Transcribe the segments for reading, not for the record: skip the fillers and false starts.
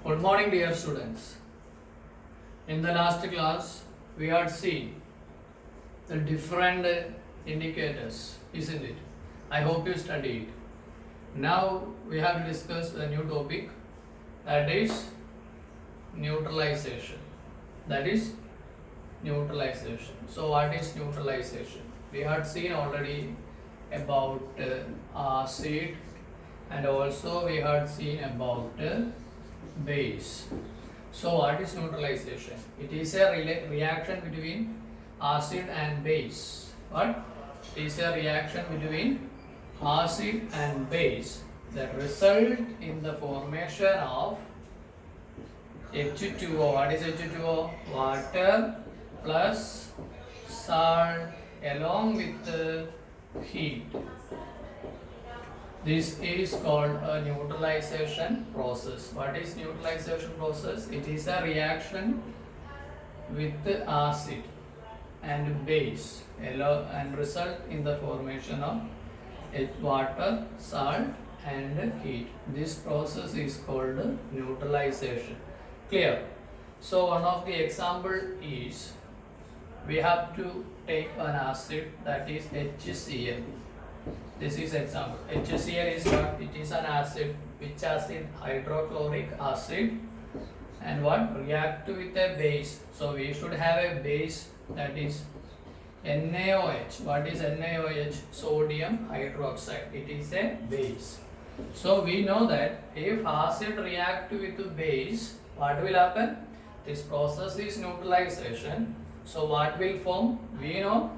Good morning, dear students. In the last class, we had seen the different indicators, isn't it? I hope you studied. Now we have to discuss a new topic, that is neutralization. That is neutralization. So, what is neutralization? We had seen already about acid, and also we had seen about base. So, what is neutralization? It is a reaction between acid and base. What? It is a reaction between acid and base that result in the formation of H2O. What is H2O? Water plus salt along with heat. This is called a neutralization process. What is neutralization process? It is a reaction with acid and base and result in the formation of water, salt and heat. This process is called neutralization. Clear? So one of the example is, we have to take an acid, that is HCl. This is example. HCl is what? It is an acid. Which acid? Hydrochloric acid. And what? React with a base. So we should have a base, that is NaOH. What is NaOH? Sodium hydroxide. It is a base. So we know that if acid react with base, what will happen? This process is neutralization. So what will form? We know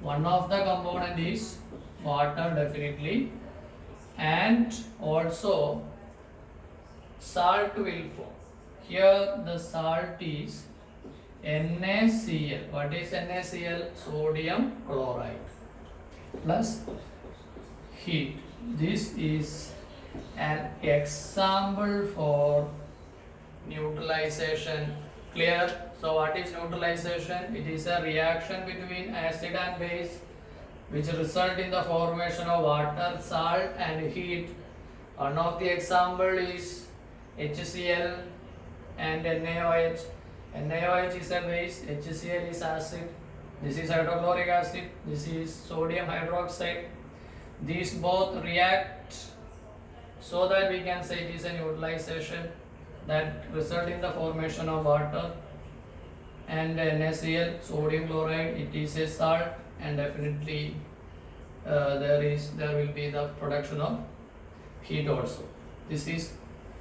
one of the component is water, definitely, and also salt will form. Here the salt is NaCl. What is NaCl? Sodium chloride plus heat. This is an example for neutralization. Clear? So what is neutralization? It is a reaction between acid and base which result in the formation of water, salt and heat. One of the example is HCl and NaOH. NaOH is a base, HCl is acid, this is hydrochloric acid, this is sodium hydroxide. These both react so that we can say it is a neutralization that result in the formation of water. And NaCl, sodium chloride, it is a salt, and definitely there will be the production of heat also. This is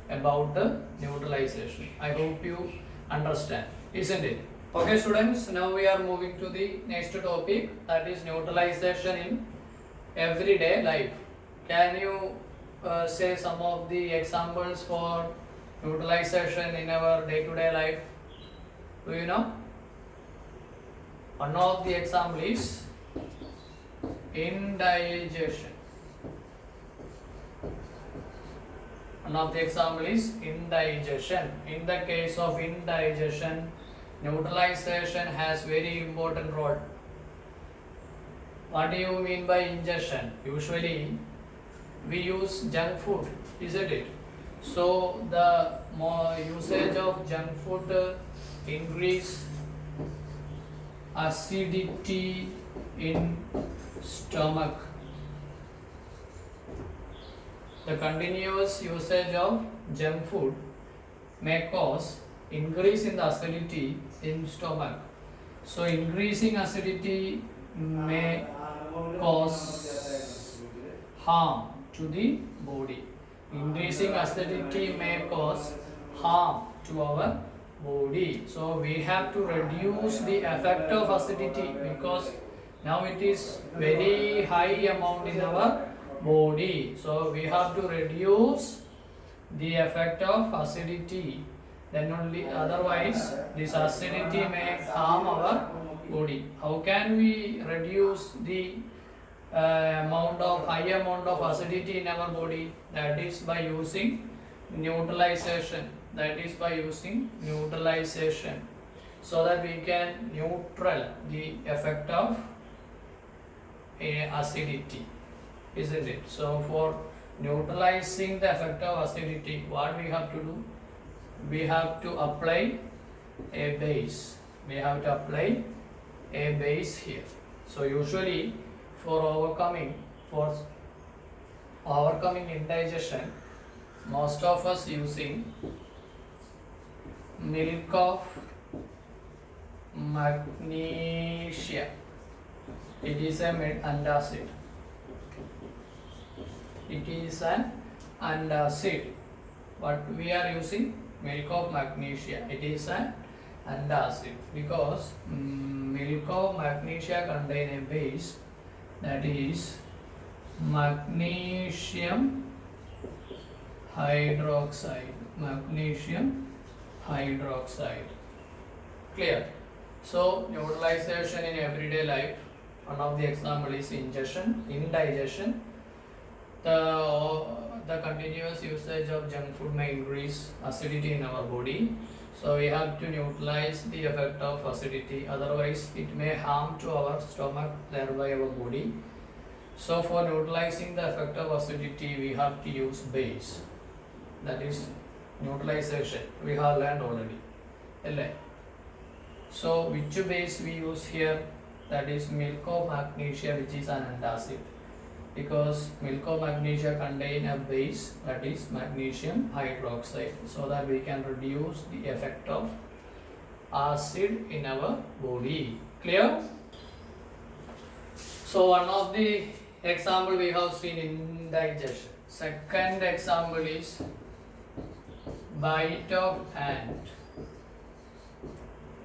about the neutralization. I hope you understand, isn't it? Okay students, now we are moving to the next topic, that is neutralization in everyday life. Can you say some of the examples for neutralization in our day-to-day life? Do you know? One of the example is indigestion. One of the example is indigestion. In the case of indigestion, neutralization has very important role. What do you mean by ingestion? Usually we use junk food, isn't it? So the more usage of junk food increase acidity in stomach. The continuous usage of junk food may cause increase in the acidity in stomach. So increasing acidity may cause harm to the body. Increasing acidity may cause harm to our body. So we have to reduce the effect of acidity, because now it is very high amount in our body. So we have to reduce the effect of acidity. Then only, otherwise this acidity may harm our body. How can we reduce the high amount of acidity in our body? That is by using neutralization. So that we can neutral the effect of acidity, isn't it? So for neutralizing the effect of acidity, what we have to do? we have to apply a base. We have to apply a base here. So usually for overcoming indigestion, most of us using milk of magnesia. It is an antacid. It is an antacid. But we are using milk of magnesia. It is an antacid because milk of magnesia contain a base, that is magnesium hydroxide. Magnesium hydroxide. Clear? So neutralization in everyday life, one of the example is indigestion. The continuous usage of junk food may increase acidity in our body. So we have to neutralize the effect of acidity, otherwise it may harm to our stomach, thereby our body. So for neutralizing the effect of acidity, we have to use base. That is neutralization. We have learned already. So which base we use here? That is milk of magnesia, which is an antacid. Because milk of magnesia contain a base, that is magnesium hydroxide, so that we can reduce the effect of acid in our body. Clear? So one of the example we have seen indigestion. Second example is bite of ant.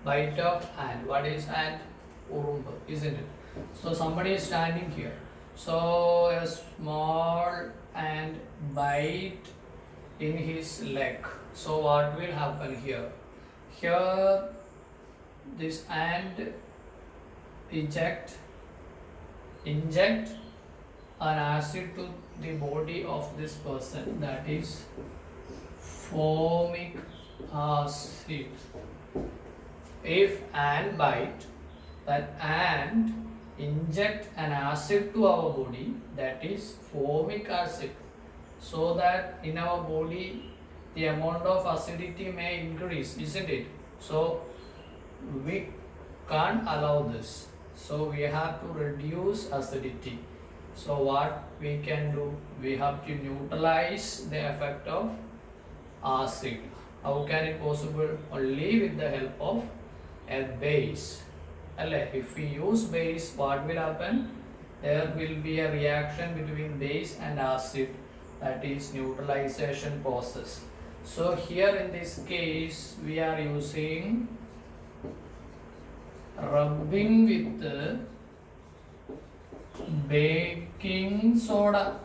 Bite of ant. What is ant? Urumbu, isn't it? So somebody is standing here. So a small ant bite in his leg. So what will happen here? Here this ant inject an acid to the body of this person, that is formic acid. If ant bite, that ant inject an acid to our body, that is formic acid, so that in our body the amount of acidity may increase, isn't it? So we can't allow this. So we have to reduce acidity. So what we can do? We have to neutralize the effect of acid. How can it possible? Only with the help of a base. If we use base, what will happen? There will be a reaction between base and acid, that is neutralization process. So here in this case we are using rubbing with baking soda.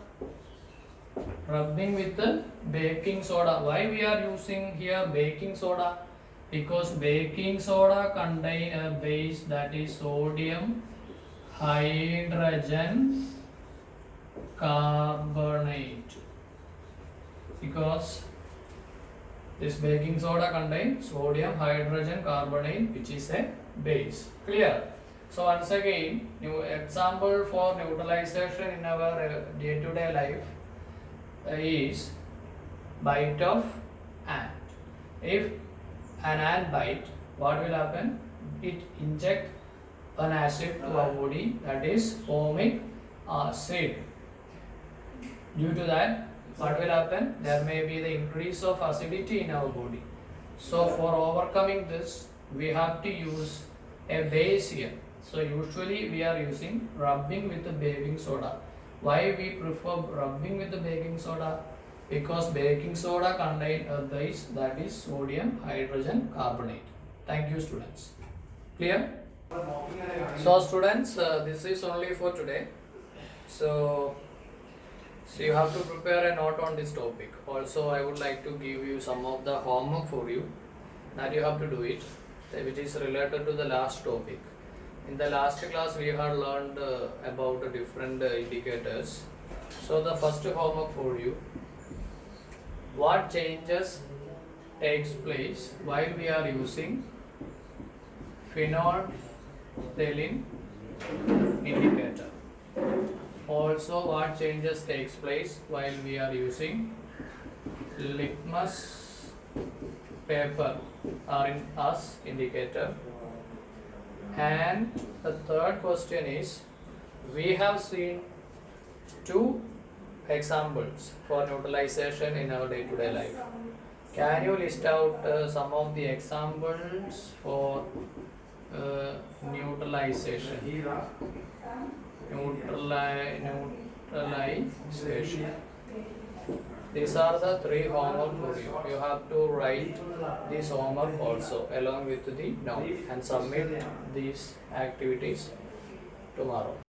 Rubbing with baking soda. Why we are using here baking soda? Because baking soda contain a base, that is sodium hydrogen carbonate. Because this baking soda contains sodium hydrogen carbonate, which is a base. Clear? So once again, new example for neutralization in our day-to-day life is bite of ant. If an ant bite, what will happen? It inject an acid to our body, that is formic acid. Due to that, what will happen? There may be the increase of acidity in our body. So for overcoming this, we have to use a base here. So usually we are using rubbing with the baking soda. Why we prefer rubbing with the baking soda? Because baking soda contains a base, that is sodium hydrogen carbonate. Thank you, students. Clear? So students, this is only for today. So you have to prepare a note on this topic. Also, I would like to give you some of the homework for you that you have to do it, which is related to the last topic. In the last class, we had learned about different indicators. So the first homework for you: what changes takes place while we are using phenolphthalein indicator? Also, what changes takes place while we are using litmus paper are in as indicator. And the third question is, we have seen two examples for neutralization in our day-to-day life. Can you list out some of the examples for neutralization? Neutralization. These are the three homework for you. You have to write this homework also along with the note and submit these activities tomorrow.